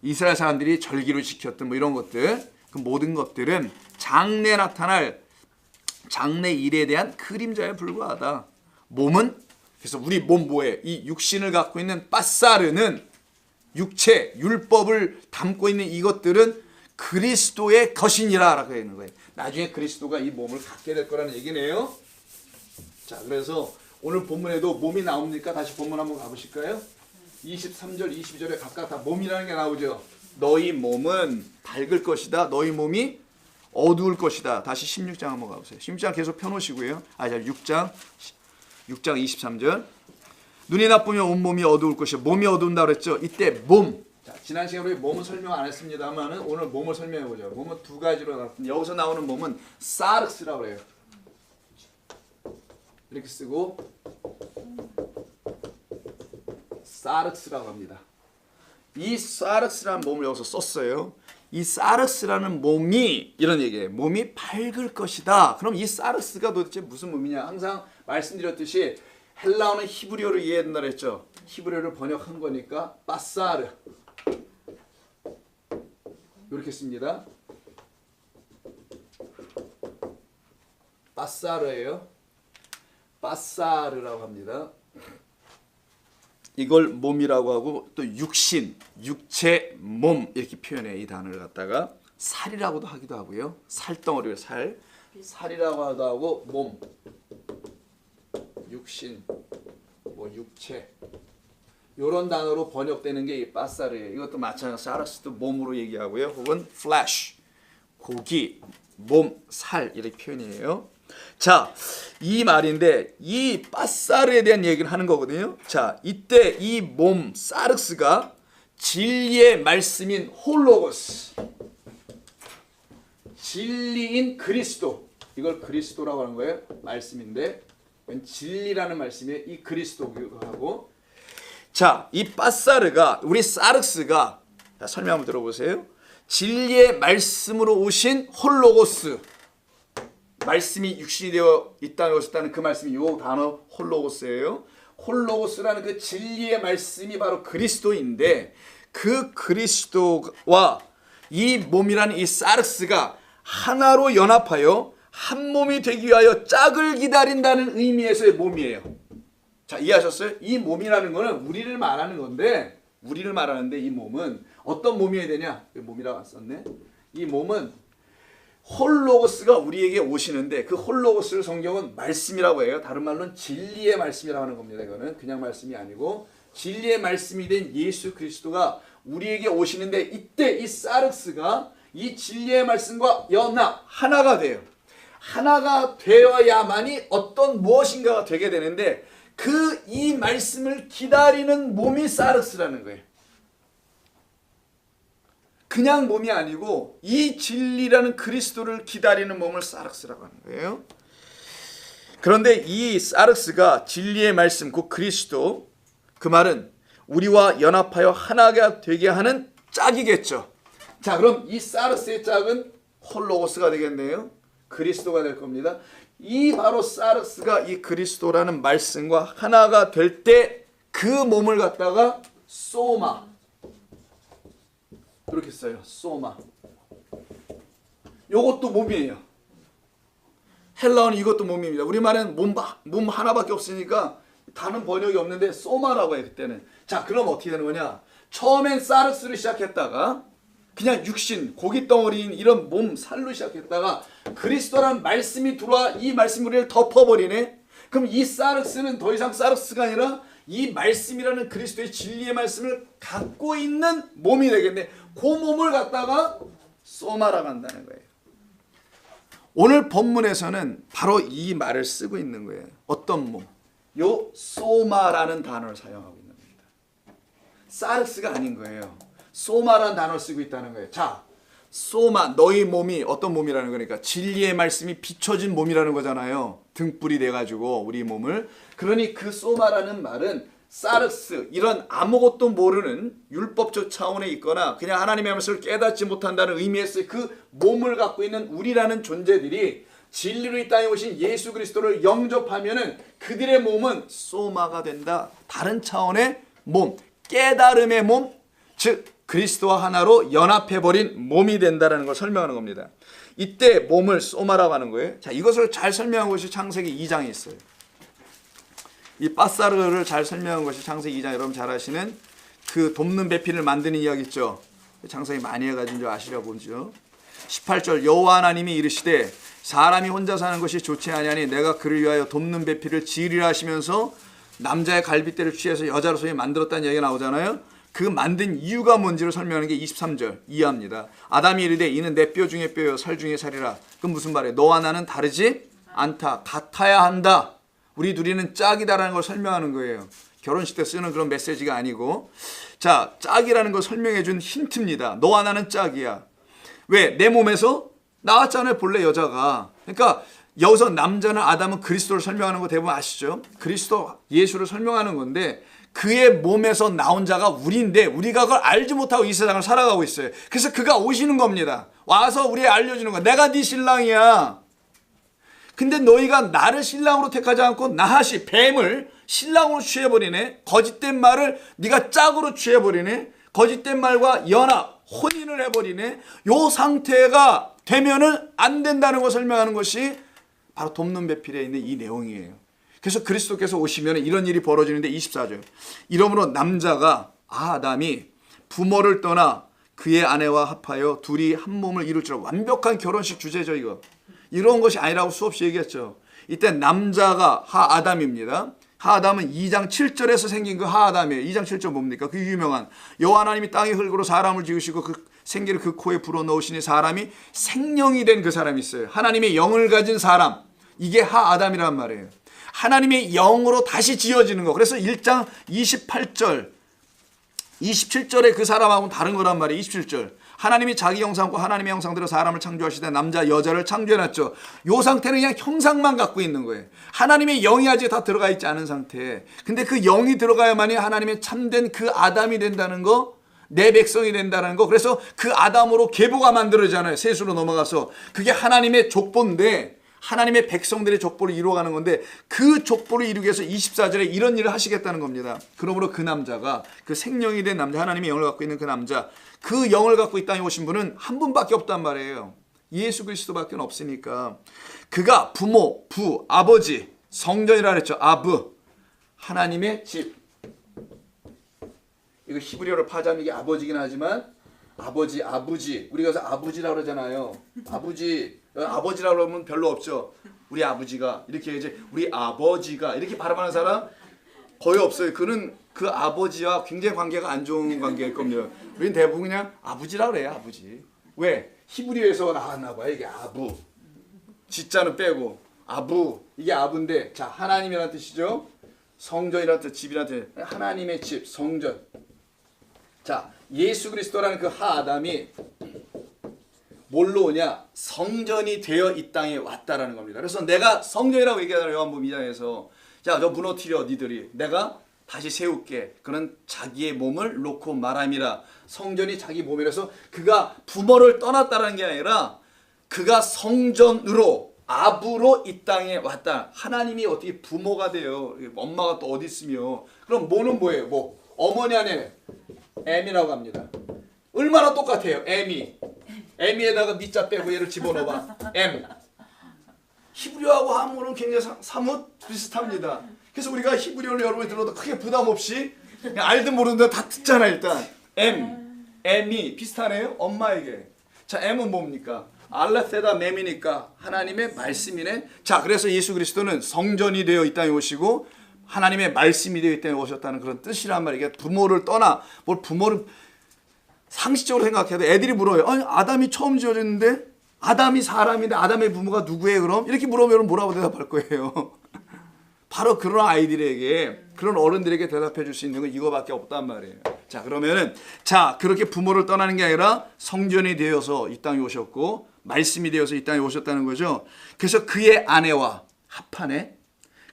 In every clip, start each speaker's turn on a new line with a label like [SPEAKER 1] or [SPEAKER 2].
[SPEAKER 1] 이스라엘 사람들이 절기로 지켰던 뭐 이런 것들, 그 모든 것들은 장래에 나타날 장래 일에 대한 그림자에 불과하다. 몸은, 그래서 우리 몸 뭐에 이 육신을 갖고 있는 빠사르는 육체, 율법을 담고 있는 이것들은 그리스도의 것이니라라고 하는 거예요. 나중에 그리스도가 이 몸을 갖게 될 거라는 얘기네요. 자, 그래서 오늘 본문에도 몸이 나옵니까? 다시 본문 한번 가보실까요? 23절, 22절에 각각 다 몸이라는 게 나오죠. 너희 몸은 밝을 것이다. 너희 몸이 어두울 것이다. 다시 16장 한번 가보세요. 16장 계속 펴놓으시고요. 6장 23절. 눈이 나쁘면 온몸이 어두울 것이요. 몸이 어두운다 그랬죠. 이때 몸. 자, 지난 시간에 몸은 설명 안 했습니다만 오늘 몸을 설명해 보죠. 몸은 두 가지로 나타납니다. 여기서 나오는 몸은 사르스라고 해요. 이렇게 쓰고 사르스라고 합니다. 이 사르스라는 몸을 여기서 썼어요. 이 사르스라는 몸이 이런 얘기예요. 몸이 밝을 것이다. 그럼 이 사르스가 도대체 무슨 몸이냐? 항상 말씀드렸듯이 헬라어는 히브리어를 이해한다 그랬죠. 히브리어를 번역한 거니까 빠사르 이렇게 씁니다. 빠사르예요. 빠사르라고 합니다. 이걸 몸이라고 하고 또 육신, 육체, 몸 이렇게 표현해. 이 단어를 갖다가 살이라고도 하기도 하고요. 살덩어리를 살이라고 하기도 하고 몸, 육신, 뭐 육체 이런 단어로 번역되는 게 이 빠사르예요. 이것도 마찬가지로 사르스도 몸으로 얘기하고요. 혹은 flesh, 고기, 몸, 살 이렇게 표현이에요. 자, 이 말인데 이 빠사르에 대한 얘기를 하는 거거든요. 자, 이때 이 몸 사르스가 진리의 말씀인 홀로고스, 진리인 그리스도, 이걸 그리스도라고 하는 거예요. 말씀인데 진리라는 말씀이에요. 이 그리스도하고. 자, 이 빠사르가, 우리 사르스가, 자, 설명 한번 들어보세요. 진리의 말씀으로 오신 홀로고스, 말씀이 육신이 되어 있다는 것이다는 그 말씀이 요 단어 홀로고스예요. 홀로고스라는 그 진리의 말씀이 바로 그리스도인데 그 그리스도와 이 몸이라는 이 사르스가 하나로 연합하여 한 몸이 되기 위하여 짝을 기다린다는 의미에서의 몸이에요. 자, 이해하셨어요? 이 몸이라는 거는 우리를 말하는 건데, 우리를 말하는데 이 몸은 어떤 몸이어야 되냐? 몸이라고 썼네. 이 몸은 홀로고스가 우리에게 오시는데 그 홀로고스를 성경은 말씀이라고 해요. 다른 말로는 진리의 말씀이라고 하는 겁니다. 이거는 그냥 말씀이 아니고 진리의 말씀이 된 예수 그리스도가 우리에게 오시는데 이때 이 사르스가 이 진리의 말씀과 연합, 하나가 돼요. 하나가 되어야만이 어떤 무엇인가가 되게 되는데 그 이 말씀을 기다리는 몸이 사르스라는 거예요. 그냥 몸이 아니고 이 진리라는 그리스도를 기다리는 몸을 사르스라고 하는 거예요. 그런데 이 사르스가 진리의 말씀, 그 그리스도, 그 말은 우리와 연합하여 하나가 되게 하는 짝이겠죠. 자, 그럼 이 사르스의 짝은 홀로고스가 되겠네요. 그리스도가 될 겁니다. 이 바로 사르스가 이 그리스도라는 말씀과 하나가 될 때 그 몸을 갖다가 소마, 이렇게 써요. 소마. 요것도 몸이에요. 헬라어는 이것도 몸입니다. 우리말은 몸 하나밖에 없으니까 다른 번역이 없는데 소마라고 해요. 그때는. 자, 그럼 어떻게 되는 거냐? 처음엔 사르스로 시작했다가 그냥 육신, 고기 덩어리인 이런 몸, 살로 시작했다가 그리스도란 말씀이 들어와 이 말씀 우리를 덮어버리네. 그럼 이 사르스는 더 이상 사르스가 아니라 이 말씀이라는 그리스도의 진리의 말씀을 갖고 있는 몸이 되겠네. 그 몸을 갖다가 소마라고 한다는 거예요. 오늘 본문에서는 바로 이 말을 쓰고 있는 거예요. 어떤 몸? 요 소마라는 단어를 사용하고 있는 겁니다. 사르스가 아닌 거예요. 소마라는 단어를 쓰고 있다는 거예요. 자, 소마, 너희 몸이 어떤 몸이라는 거니까 진리의 말씀이 비춰진 몸이라는 거잖아요. 등불이 돼가지고 우리 몸을. 그러니 그 소마라는 말은 사르스, 이런 아무것도 모르는 율법적 차원에 있거나 그냥 하나님의 말씀을 깨닫지 못한다는 의미에서 그 몸을 갖고 있는 우리라는 존재들이 진리로 이 땅에 오신 예수 그리스도를 영접하면은 그들의 몸은 소마가 된다. 다른 차원의 몸, 깨달음의 몸, 즉 그리스도와 하나로 연합해버린 몸이 된다는 걸 설명하는 겁니다. 이때 몸을 소마라고 하는 거예요. 자, 이것을 잘 설명한 것이 창세기 2장에 있어요. 이 빠사르를 잘 설명한 것이 창세기 2장, 여러분 잘 아시는 그 돕는 배필을 만드는 이야기 있죠. 창세기 많이 해가지고 줄 아시려 보죠. 18절 여호와 하나님이 이르시되 사람이 혼자 사는 것이 좋지 아니하니 내가 그를 위하여 돕는 배필을 지으리라 하시면서 남자의 갈빗대를 취해서 여자로 소위 만들었다는 얘기가 나오잖아요. 그 만든 이유가 뭔지를 설명하는 게 23절 이해합니다. 아담이 이르되 이는 내 뼈 중에 뼈요 살 중에 살이라. 그럼 무슨 말이에요? 너와 나는 다르지 않다. 같아야 한다. 우리 둘이는 짝이다라는 걸 설명하는 거예요. 결혼식 때 쓰는 그런 메시지가 아니고. 자, 짝이라는 걸 설명해 준 힌트입니다. 너와 나는 짝이야. 왜? 내 몸에서 나왔잖아요, 본래 여자가. 그러니까 여기서 남자는 아담은 그리스도를 설명하는 거 대부분 아시죠? 그리스도 예수를 설명하는 건데 그의 몸에서 나온 자가 우리인데 우리가 그걸 알지 못하고 이 세상을 살아가고 있어요. 그래서 그가 오시는 겁니다. 와서 우리에게 알려주는 거야. 내가 네 신랑이야. 근데 너희가 나를 신랑으로 택하지 않고 나하시 뱀을 신랑으로 취해버리네. 거짓된 말을 네가 짝으로 취해버리네. 거짓된 말과 연합, 혼인을 해버리네. 요 상태가 되면은 안 된다는 걸 설명하는 것이 바로 돕는 배필에 있는 이 내용이에요. 그래서 그리스도께서 오시면 이런 일이 벌어지는데 24절. 이러므로 남자가 아담이 부모를 떠나 그의 아내와 합하여 둘이 한 몸을 이룰 줄. 완벽한 결혼식 주제죠 이거. 이런 것이 아니라고 수없이 얘기했죠. 이때 남자가 하아담입니다. 하아담은 2장 7절에서 생긴 그 하아담이에요. 2장 7절 뭡니까? 그 유명한 여호와 하나님이 땅의 흙으로 사람을 지으시고 그 생기를 그 코에 불어넣으시니 사람이 생명이 된 그 사람이 있어요. 하나님의 영을 가진 사람. 이게 하아담이란 말이에요. 하나님의 영으로 다시 지어지는 거. 그래서 1장 28절 27절에 그 사람하고는 다른 거란 말이에요. 27절. 하나님이 자기 형상과 하나님의 형상대로 사람을 창조하시되 남자 여자를 창조해놨죠. 이 상태는 그냥 형상만 갖고 있는 거예요. 하나님의 영이 아직 다 들어가 있지 않은 상태. 근데 그 영이 들어가야만이 하나님의 참된 그 아담이 된다는 거, 내 백성이 된다는 거. 그래서 그 아담으로 계보가 만들어지잖아요. 세수로 넘어가서. 그게 하나님의 족보인데 하나님의 백성들의 족보를 이루어가는 건데 그 족보를 이루기 위해서 24절에 이런 일을 하시겠다는 겁니다. 그러므로 그 남자가 그 생명이 된 남자, 하나님의 영을 갖고 있는 그 남자, 그 영을 갖고 이 땅에 오신 분은 한 분밖에 없단 말이에요. 예수 그리스도밖에 없으니까 그가 부모, 부, 아버지, 성전이라 그랬죠. 아브, 하나님의 집. 이거 히브리어로 파자면 이게 아버지긴 하지만 아버지, 아버지. 우리가 그래서 아버지라고 그러잖아요. 아버지라고 그러면 별로 없죠. 우리 아버지가 이렇게 이제 우리 아버지가 이렇게 발음하는 사람 거의 없어요. 그는 그 아버지와 굉장히 관계가 안 좋은 관계일 겁니다. 우리는 대부분 그냥 아버지라고 그래요. 아버지. 왜? 히브리어에서 나왔나 봐요. 이게 아부. 지자는 빼고 아부. 이게 아부인데 자, 하나님이라는 뜻이죠. 성전이라는 뜻, 집이라는 뜻. 하나님의 집, 성전. 자, 예수 그리스도라는 그 하아담이 뭘로 오냐? 성전이 되어 이 땅에 왔다라는 겁니다. 그래서 내가 성전이라고 얘기하잖아요. 요한복음 2장에서. 자, 너 무너뜨려 니들이. 내가 다시 세울게. 그는 자기의 몸을 놓고 말함이라. 성전이 자기 몸이라서 그가 부모를 떠났다는 게 아니라 그가 성전으로 아부로 이 땅에 왔다. 하나님이 어떻게 부모가 돼요? 엄마가 또 어디 있으며. 그럼 뭐는 뭐예요? 뭐 어머니 안에 M이라고 합니다. 얼마나 똑같아요. M에다가 니자 빼고 얘를 집어넣어봐. M. 히브리어하고 한국어는 굉장히 사뭇 비슷합니다. 그래서 우리가 히브리어를 여러분이 들어도 크게 부담 없이 그냥 알든 모르든 다 듣잖아. 일단 M이 비슷하네요. 엄마에게. 자, M은 뭡니까? 알라세다 맴이니까 하나님의 말씀이네. 자, 그래서 예수 그리스도는 성전이 되어 이 땅에 오시고 하나님의 말씀이 되어 이 땅에 오셨다는 그런 뜻이란 말이에요. 부모를 떠나 뭘 부모를 상식적으로 생각해도 애들이 물어요. 아니, 아담이 처음 지어졌는데 아담이 사람인데 아담의 부모가 누구예요 그럼? 이렇게 물어보면 뭐라고 대답할 거예요? 바로 그런 아이들에게, 그런 어른들에게 대답해 줄 수 있는 건 이거밖에 없단 말이에요. 자, 그러면은 자, 그렇게 부모를 떠나는 게 아니라 성전이 되어서 이 땅에 오셨고 말씀이 되어서 이 땅에 오셨다는 거죠. 그래서 그의 아내와 합하네.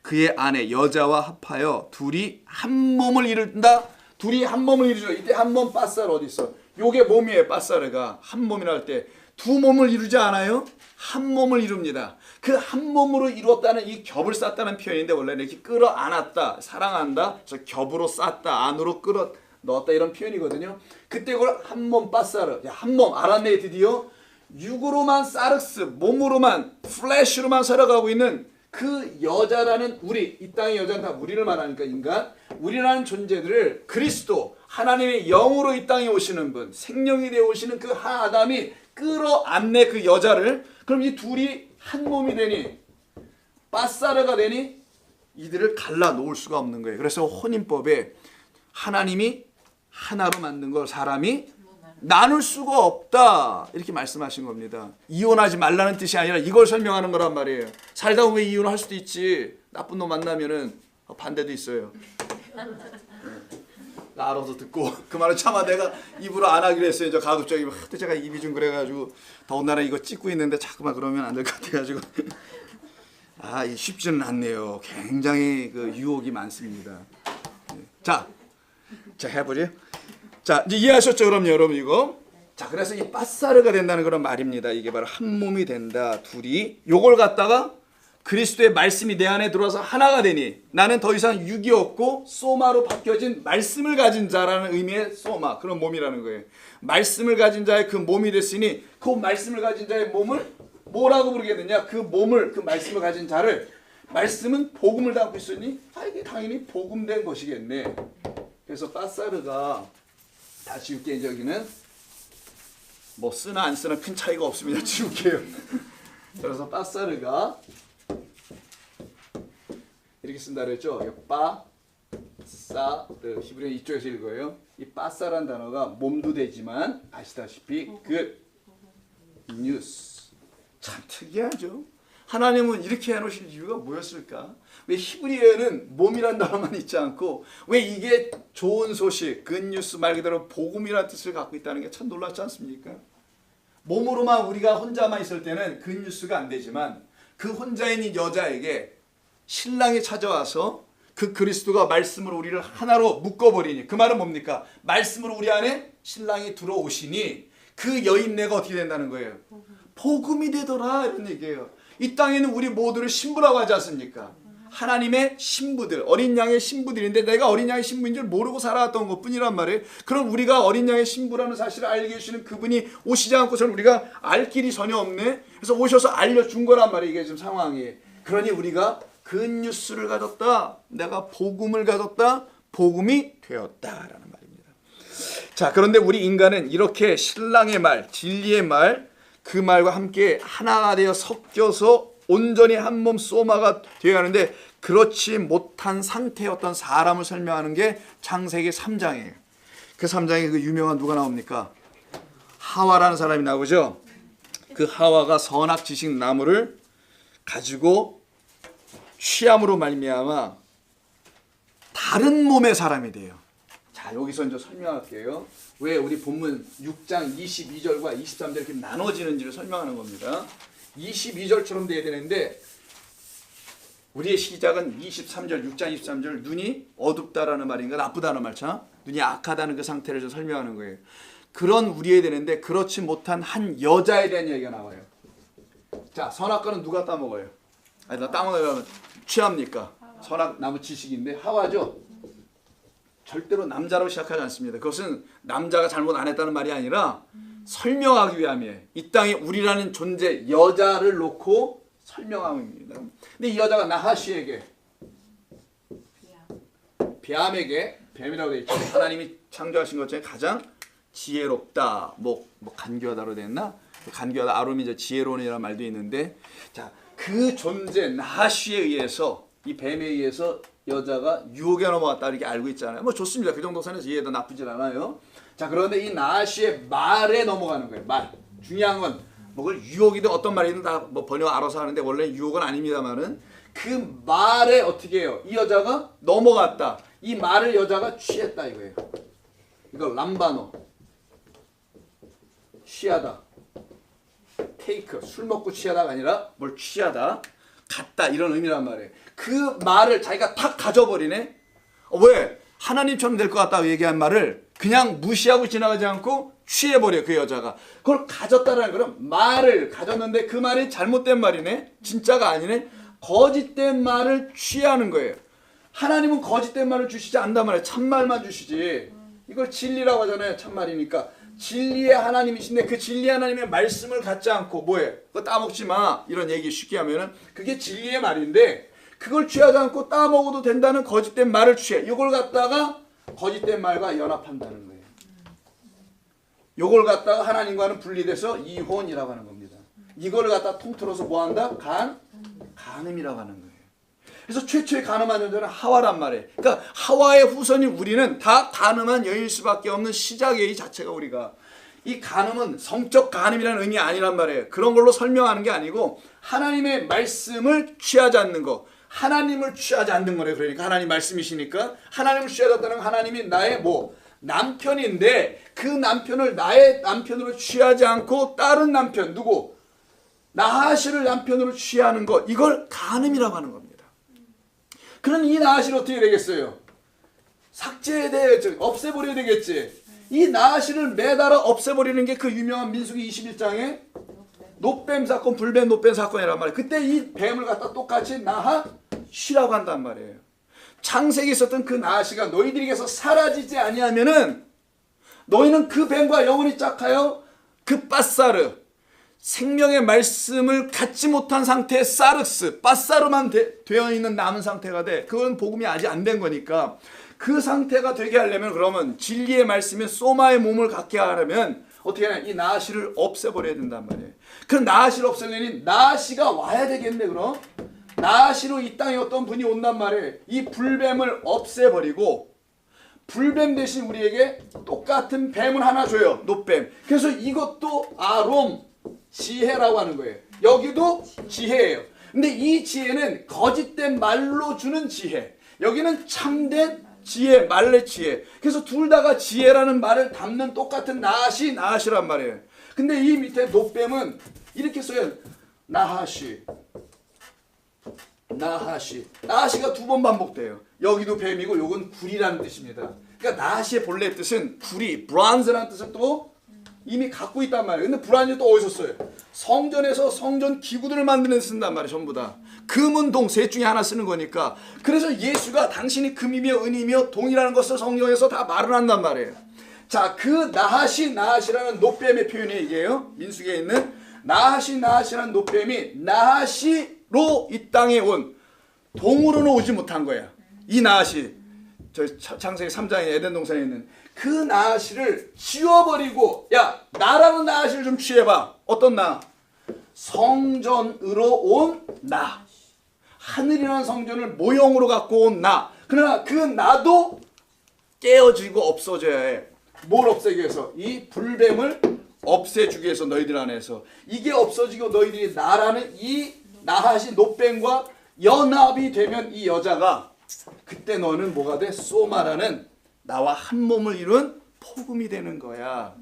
[SPEAKER 1] 그의 아내 여자와 합하여 둘이 한 몸을 이룬다. 둘이 한 몸을 이루죠. 이때 한 몸 빠사르 어디 있어? 요게 몸이에요. 빠사르가 한 몸이라 할 때 두 몸을 이루지 않아요? 한 몸을 이룹니다. 그 한 몸으로 이루었다는 이 겹을 쌓다는 표현인데 원래는 이렇게 끌어안았다, 사랑한다. 그래서 겹으로 쌓다, 안으로 끌어 넣었다 이런 표현이거든요. 그때 그걸 한 몸 빠사르, 한 몸 알았네. 드디어 육으로만 사르스, 몸으로만 플래시로만 살아가고 있는 그 여자라는 우리, 이 땅의 여자는 다 우리를 말하니까 인간, 우리라는 존재들을 그리스도, 하나님의 영으로 이 땅에 오시는 분, 생명이 되어 오시는 그 한 아담이 끌어안네 그 여자를. 그럼 이 둘이 한 몸이 되니, 빠사르가 되니 이들을 갈라 놓을 수가 없는 거예요. 그래서 혼인법에 하나님이 하나로 만든 걸 사람이 나눌 수가 없다 이렇게 말씀하신 겁니다. 이혼하지 말라는 뜻이 아니라 이걸 설명하는 거란 말이에요. 살다 보면 이혼할 수도 있지. 나쁜 놈 만나면은 반대도 있어요. 나 알아서 듣고 그 말은 차마 내가 입으로 안 하기로 했어요. 저 가급적이면 하도 제가 입이 좀 그래가지고 더군다나 이거 찍고 있는데 자꾸만 그러면 안 될 것 같아가지고 이 쉽지는 않네요. 굉장히 그 유혹이 많습니다. 자 해보죠. 자, 이제 이해하셨죠? 그럼 여러분 이거. 자, 그래서 이 빠사르가 된다는 그런 말입니다. 이게 바로 한 몸이 된다. 둘이 요걸 갖다가 그리스도의 말씀이 내 안에 들어와서 하나가 되니 나는 더 이상 육이 없고 소마로 바뀌어진 말씀을 가진 자라는 의미의 소마, 그런 몸이라는 거예요. 말씀을 가진 자의 그 몸이 됐으니 그 말씀을 가진 자의 몸을 뭐라고 부르겠느냐? 그 몸을, 그 말씀을 가진 자를, 말씀은 복음을 담고 있으니 이게 당연히 복음된 것이겠네. 그래서 빠사르가 다 지울게. 저기는 뭐 쓰나 안 쓰나 큰 차이가 없습니다. 지울게요. 그래서 빠사르가 이렇게 쓴다 그랬죠. 빠사르, 히브리어 이쪽에서 읽어요. 이 빠사라는 단어가 몸도 되지만 아시다시피 그 뉴스, 참 특이하죠. 하나님은 이렇게 해놓으실 이유가 뭐였을까? 왜 히브리어에는 몸이란 단어만 있지 않고 왜 이게 좋은 소식, 굿뉴스 말 그대로 복음이라는 뜻을 갖고 있다는 게 참 놀랍지 않습니까? 몸으로만 우리가 혼자만 있을 때는 굿뉴스가 안 되지만 그 혼자 있는 여자에게 신랑이 찾아와서 그 그리스도가 말씀으로 우리를 하나로 묶어버리니, 그 말은 뭡니까? 말씀으로 우리 안에 신랑이 들어오시니 그 여인네가 어떻게 된다는 거예요? 복음이 되더라 이런 얘기예요. 이 땅에는 우리 모두를 신부라고 하지 않습니까? 하나님의 신부들, 어린 양의 신부들인데 내가 어린 양의 신부인 줄 모르고 살아왔던 것뿐이란 말이에요. 그럼 우리가 어린 양의 신부라는 사실을 알게 해주시는 그분이 오시지 않고서는 우리가 알 길이 전혀 없네. 그래서 오셔서 알려준 거란 말이에요. 이게 지금 상황이. 그러니 우리가 굿뉴스를 가졌다. 내가 복음을 가졌다. 복음이 되었다라는 말입니다. 자, 그런데 우리 인간은 이렇게 신랑의 말, 진리의 말, 그 말과 함께 하나가 되어 섞여서 온전히 한 몸 소마가 되어야 하는데 그렇지 못한 상태였던 사람을 설명하는 게 창세기 3장이에요. 그 3장에 그 유명한 누가 나옵니까? 하와라는 사람이 나오죠. 그 하와가 선악 지식 나무를 가지고 취함으로 말미암아 다른 몸의 사람이 돼요. 자, 여기서 이제 설명할게요. 왜 우리 본문 6장 22절과 23절 이렇게 나눠지는지를 설명하는 겁니다. 22절처럼 돼야 되는데 우리의 시작은 23절, 6장 23절 눈이 어둡다라는 말인가 나쁘다는 말처럼 눈이 악하다는 그 상태를 좀 설명하는 거예요. 그런 우리에 되는데 그렇지 못한 한 여자에 대한 얘기가 나와요. 자, 선악과는 누가 따먹어요? 아니, 나 따먹으면 취합니까? 선악 나무 지식인데 하와죠. 절대로 남자로 시작하지 않습니다. 그것은 남자가 잘못 안 했다는 말이 아니라 설명하기 위함이에요. 이 땅에 우리라는 존재, 여자를 놓고 설명함입니다. 근데 이 여자가 나하시에게, 뱀에게, 뱀이라고 되어 있죠. 하나님이 창조하신 것 중에 가장 지혜롭다, 뭐 간교하다로 됐나? 간교하다, 아롬이 이제 지혜로운이라는 말도 있는데, 자, 그 존재 나하시에 의해서, 이 뱀에 의해서 여자가 유혹에 넘어갔다 이렇게 알고 있잖아요. 뭐 좋습니다. 그 정도 선에서 이해도 나쁘진 않아요. 자, 그런데 이 나하시의 말에 넘어가는 거예요. 말. 중요한 건 뭐 유혹이든 어떤 말이든 다 뭐 번역 알아서 하는데 원래 유혹은 아닙니다만은 그 말에 어떻게 해요? 이 여자가 넘어갔다. 이 말을 여자가 취했다 이거예요. 이거 람바노. 취하다. 테이크. 술 먹고 취하다가 아니라 뭘 취하다. 갔다 이런 의미란 말이에요. 그 말을 자기가 탁 가져버리네. 왜? 하나님처럼 될 것 같다고 얘기한 말을 그냥 무시하고 지나가지 않고 취해버려. 그 여자가 그걸 가졌다라는 거는 말을 가졌는데 그 말이 잘못된 말이네. 진짜가 아니네. 거짓된 말을 취하는 거예요. 하나님은 거짓된 말을 주시지 않단 말이에요. 참말만 주시지. 이걸 진리라고 하잖아요. 참말이니까. 진리의 하나님이신데 그 진리의 하나님의 말씀을 갖지 않고 뭐해? 그거 따먹지 마. 이런 얘기 쉽게 하면은 그게 진리의 말인데 그걸 취하지 않고 따먹어도 된다는 거짓된 말을 취해. 이걸 갖다가 거짓된 말과 연합한다는 거예요. 이걸 갖다가 하나님과는 분리돼서 이혼이라고 하는 겁니다. 이걸 갖다 통틀어서 뭐한다? 간음이라고 하는 거예요. 그래서 최초의 간음한 여자는 하와란 말이에요. 그러니까 하와의 후손인 우리는 다 간음한 여인일 수밖에 없는 시작의 이 자체가 우리가. 이 간음은 성적 간음이라는 의미 아니란 말이에요. 그런 걸로 설명하는 게 아니고 하나님의 말씀을 취하지 않는 거. 하나님을 취하지 않는 거래요. 그러니까 하나님 말씀이시니까 하나님을 취하졌다는 건 하나님이 나의 남편인데 그 남편을 나의 남편으로 취하지 않고 다른 남편 누구? 나하시를 남편으로 취하는 것, 이걸 간음이라고 하는 겁니다. 그럼 이 나하시를 어떻게 되겠어요? 삭제해야 되겠지. 없애버려야 되겠지. 이 나하시를 매달아 없애버리는 게 그 유명한 민수기 21장의 노뱀 사건, 불뱀 노뱀 사건이란 말이에요. 그때 이 뱀을 갖다 똑같이 나하시라고 한단 말이에요. 창세기에 있었던 그 나하시가 너희들에게서 사라지지 아니하면은 너희는 그 뱀과 영원히 짝하여 그 빠사르, 생명의 말씀을 갖지 못한 상태의 사르스, 빠사르만 되어 있는 남은 상태가 돼. 그건 복음이 아직 안 된 거니까 그 상태가 되게 하려면 그러면 진리의 말씀인 소마의 몸을 갖게 하려면 어떻게 하냐? 이 나하시를 없애버려야 된단 말이에요. 그럼 나하시를 없애려니 나하시가 와야 되겠네. 그럼 나하시로 이 땅에 어떤 분이 온단 말이에요. 이 불뱀을 없애버리고 불뱀 대신 우리에게 똑같은 뱀을 하나 줘요. 노뱀. 그래서 이것도 아롬 지혜라고 하는 거예요. 여기도 지혜예요. 근데 이 지혜는 거짓된 말로 주는 지혜. 여기는 참된 지혜, 말의 지혜. 그래서 둘 다가 지혜라는 말을 담는 똑같은 나하시란 말이에요. 근데 이 밑에 노뱀은 이렇게 써요. 나하시. 나하시가 두 번 반복돼요. 여기도 뱀이고 요건 굴이라는 뜻입니다. 그러니까 나하시의 본래 뜻은 굴이, 브론즈라는 뜻을 또 이미 갖고 있단 말이에요. 근데 브론즈 또 어디서 써요? 성전에서 성전 기구들을 만드는 데 쓴단 말이에요. 전부 다. 금은 동, 셋 중에 하나 쓰는 거니까. 그래서 예수가 당신이 금이며 은이며 동이라는 것을 성경에서 다 말을 한단 말이에요. 자, 그 나하시라는 노뱀의 표현이 이게요. 민수기에 있는 나하시라는 노뱀이 나하시로 이 땅에 온, 동으로는 오지 못한 거야. 이 나하시, 저 창세기 3장에 에덴 동산에 있는 그 나하시를 지워버리고, 야, 나라는 나하시를 좀 취해봐. 어떤 나? 성전으로 온 나. 하늘이라는 성전을 모형으로 갖고 온 나. 그러나 그 나도 깨어지고 없어져야 해. 뭘 없애기 위해서? 이 불뱀을 없애주기 위해서 너희들 안에서. 이게 없어지고 너희들이 나라는 이 나하시 노뱀과 연합이 되면 이 여자가 그때 너는 뭐가 돼? 소마라는 나와 한 몸을 이룬 복음이 되는 거야.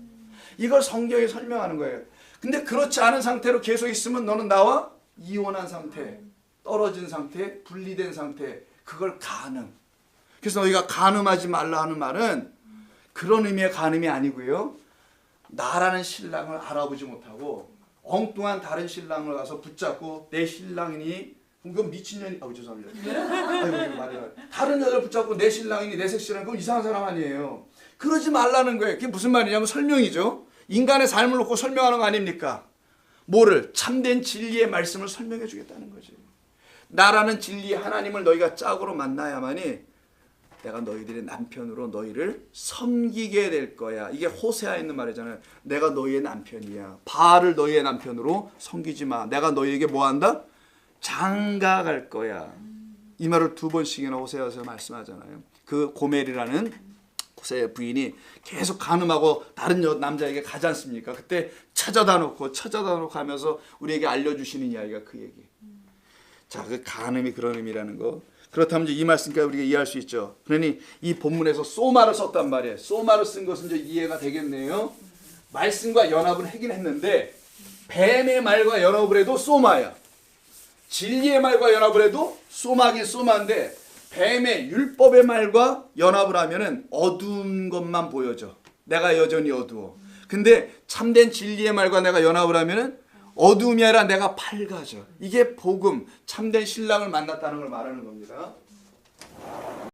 [SPEAKER 1] 이걸 성경이 설명하는 거예요. 근데 그렇지 않은 상태로 계속 있으면 너는 나와 이혼한 상태, 떨어진 상태, 분리된 상태. 그걸 간음. 그래서 너희가 간음하지 말라 하는 말은 그런 의미의 간음이 아니고요. 나라는 신랑을 알아보지 못하고 엉뚱한 다른 신랑을 가서 붙잡고 내 신랑이니 그럼 미친년이 죄송합니다. 다른 여자를 붙잡고 내 신랑이니 내 색신랑 그럼 이상한 사람 아니에요. 그러지 말라는 거예요. 그게 무슨 말이냐면 설명이죠. 인간의 삶을 놓고 설명하는 거 아닙니까? 뭐를? 참된 진리의 말씀을 설명해 주겠다는 거지. 나라는 진리의 하나님을 너희가 짝으로 만나야만이 내가 너희들의 남편으로 너희를 섬기게 될 거야. 이게 호세아에 있는 말이잖아요. 내가 너희의 남편이야. 바알을 너희의 남편으로 섬기지 마. 내가 너희에게 뭐 한다? 장가갈 거야. 이 말을 두 번씩이나 호세아에서 말씀하잖아요. 그 고멜이라는 호세의 부인이 계속 간음하고 다른 남자에게 가지 않습니까? 그때 찾아다 놓고 하면서 우리에게 알려주시는 이야기가 그 얘기. 자, 그 간음이 그런 의미라는 거. 그렇다면 이제 이 말씀까지 우리가 이해할 수 있죠. 그러니 이 본문에서 소마를 썼단 말이에요. 소마를 쓴 것은 이제 이해가 되겠네요. 말씀과 연합을 하긴 했는데 뱀의 말과 연합을 해도 소마야. 진리의 말과 연합을 해도 소마긴 소마인데 뱀의 율법의 말과 연합을 하면은 어두운 것만 보여져. 내가 여전히 어두워. 근데 참된 진리의 말과 내가 연합을 하면은 어두움이 아니라 내가 밝아져. 이게 복음, 참된 신랑을 만났다는 걸 말하는 겁니다.